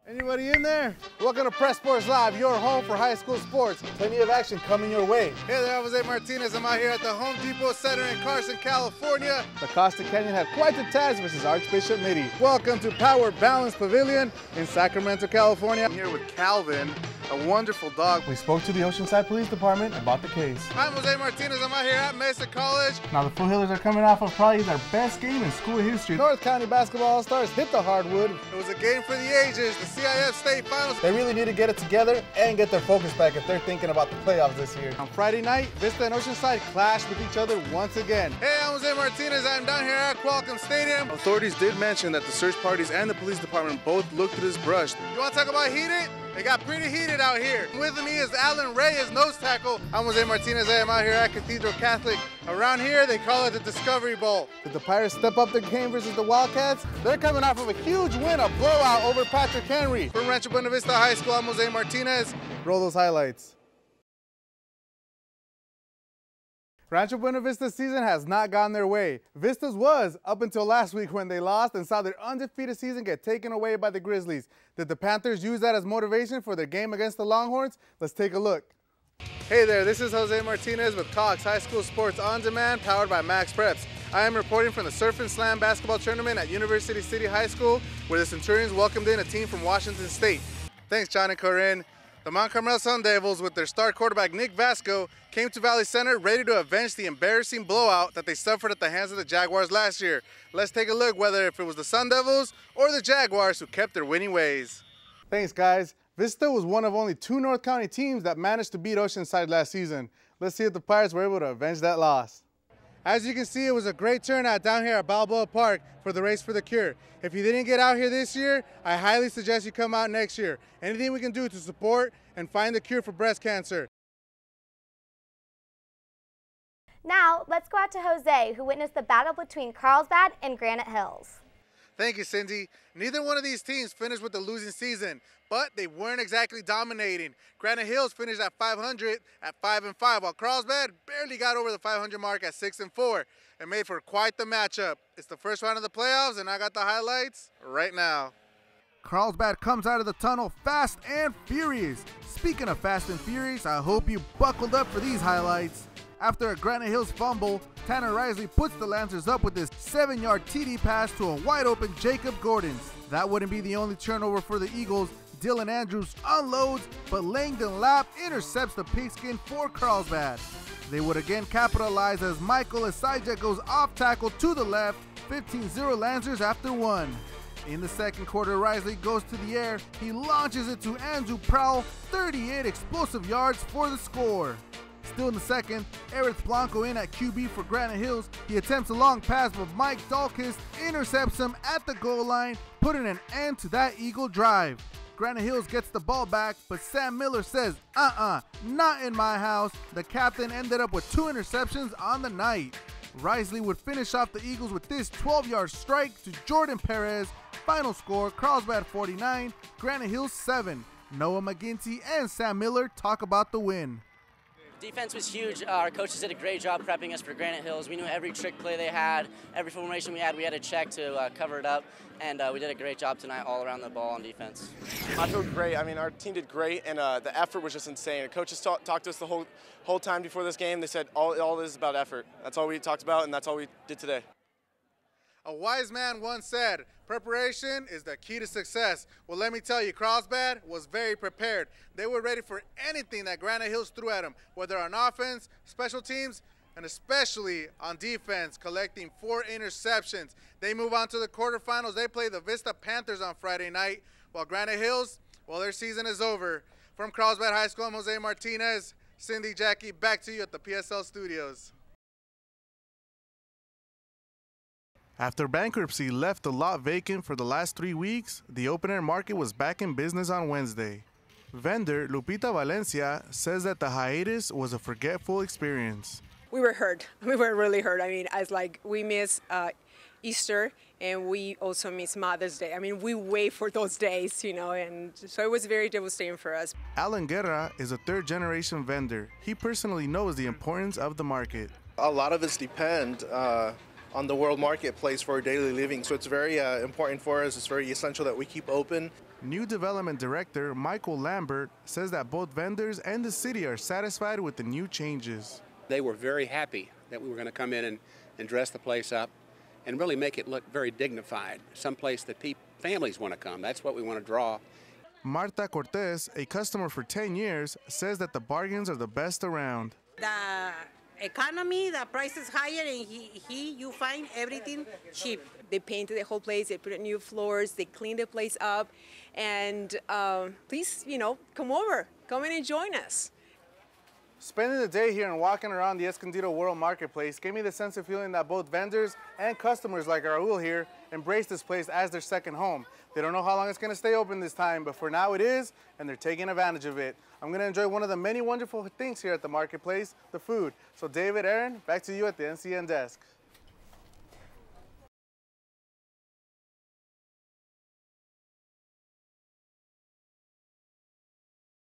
Anybody in there? Welcome to Press Sports Live, your home for high school sports. Plenty of action coming your way. Hey there, I'm Jose Martinez. I'm out here at the Home Depot Center in Carson, California. The Costa Canyon had quite the task versus Archbishop Mitty. Welcome to Power Balance Pavilion in Sacramento, California. I'm here with Calvin, a wonderful dog. We spoke to the Oceanside Police Department about the case. I'm Jose Martinez. I'm out here at Mesa College. Now the Foothillers are coming off of probably their best game in school history. North County Basketball All-Stars hit the hardwood. It was a game for the ages, the CIF State Finals. They really need to get it together and get their focus back if they're thinking about the playoffs this year. On Friday night, Vista and Oceanside clashed with each other once again. Hey, I'm Jose Martinez. I'm down here at Qualcomm Stadium. Authorities did mention that the search parties and the police department both looked at this brush. You want to talk about heated? It got pretty heated out here. With me is Alan Reyes, nose tackle. I'm Jose Martinez. I'm out here at Cathedral Catholic. Around here, they call it the Discovery Bowl. Did the Pirates step up their game versus the Wildcats? They're coming off of a huge win, a blowout over Patrick Henry. From Rancho Buena Vista High School, I'm Jose Martinez. Roll those highlights. Rancho Buena Vista's season has not gone their way. Vista's was up until last week when they lost and saw their undefeated season get taken away by the Grizzlies. Did the Panthers use that as motivation for their game against the Longhorns? Let's take a look. Hey there, this is Jose Martinez with Cox High School Sports On Demand, powered by Max Preps. I am reporting from the Surf and Slam basketball tournament at University City High School, where the Centurions welcomed in a team from Washington State. Thanks, John and Corinne. The Mount Carmel Sun Devils, with their star quarterback Nick Vasco, came to Valley Center ready to avenge the embarrassing blowout that they suffered at the hands of the Jaguars last year. Let's take a look whether if it was the Sun Devils or the Jaguars who kept their winning ways. Thanks, guys. Vista was one of only 2 North County teams that managed to beat Oceanside last season. Let's see if the Pirates were able to avenge that loss. As you can see, it was a great turnout down here at Balboa Park for the Race for the Cure. If you didn't get out here this year, I highly suggest you come out next year. Anything we can do to support and find the cure for breast cancer. Now, let's go out to Jose, who witnessed the battle between Carlsbad and Granite Hills. Thank you, Cindy. Neither one of these teams finished with a losing season, but they weren't exactly dominating. Granite Hills finished at 500 at 5-5, while Carlsbad barely got over the 500 mark at 6-4. It made for quite the matchup. It's the first round of the playoffs, and I got the highlights right now. Carlsbad comes out of the tunnel fast and furious. Speaking of fast and furious, I hope you buckled up for these highlights. After a Granite Hills fumble, Tanner Risley puts the Lancers up with this 7-yard TD pass to a wide-open Jacob Gordons. That wouldn't be the only turnover for the Eagles. Dylan Andrews unloads, but Langdon Lapp intercepts the pigskin for Carlsbad. They would again capitalize as Michael Asijah goes off tackle to the left, 15-0 Lancers after 1. In the second quarter, Risley goes to the air. He launches it to Andrew Prowl, 38 explosive yards for the score. Still in the second, Eric Blanco in at QB for Granite Hills. He attempts a long pass, but Mike Dalkis intercepts him at the goal line, putting an end to that Eagle drive. Granite Hills gets the ball back, but Sam Miller says, not in my house. The captain ended up with 2 interceptions on the night. Risley would finish off the Eagles with this 12-yard strike to Jordan Perez. Final score, Carlsbad 49, Granite Hills 7. Noah McGinty and Sam Miller talk about the win. Defense was huge. Our coaches did a great job prepping us for Granite Hills. We knew every trick play they had, every formation we had to check to cover it up, and we did a great job tonight all around the ball on defense. I feel great. I mean, our team did great, and the effort was just insane. The coaches talked to us the whole time before this game. They said all this is about effort. That's all we talked about, and that's all we did today. A wise man once said, preparation is the key to success. Well, let me tell you, Carlsbad was very prepared. They were ready for anything that Granite Hills threw at them, whether on offense, special teams, and especially on defense, collecting 4 interceptions. They move on to the quarterfinals. They play the Vista Panthers on Friday night, while Granite Hills, well, their season is over. From Carlsbad High School, I'm Jose Martinez. Cindy, Jackie, back to you at the PSL studios. After bankruptcy left the lot vacant for the last 3 weeks, the open-air market was back in business on Wednesday. Vendor Lupita Valencia says that the hiatus was a forgetful experience. We were hurt. We were really hurt. I mean, we miss Easter, and we also miss Mother's Day. I mean, we wait for those days, you know, and so it was very devastating for us. Alan Guerra is a 3rd-generation vendor. He personally knows the importance of the market. A lot of us depend on the world marketplace for our daily living, so it's very important for us. It's very essential that we keep open. New Development Director Michael Lambert says that both vendors and the city are satisfied with the new changes. They were very happy that we were going to come in and dress the place up and really make it look very dignified, someplace that families want to come. That's what we want to draw. Marta Cortez, a customer for 10 years, says that the bargains are the best around. The economy, the price is higher, and you find everything cheap. They painted the whole place, they put in new floors, they cleaned the place up, and please, come over, come in and join us. Spending the day here and walking around the Escondido World Marketplace gave me the sense of feeling that both vendors and customers like Raul here embrace this place as their second home. They don't know how long it's going to stay open this time, but for now it is, and they're taking advantage of it. I'm going to enjoy one of the many wonderful things here at the marketplace, the food. So David, Aaron, back to you at the NCN desk.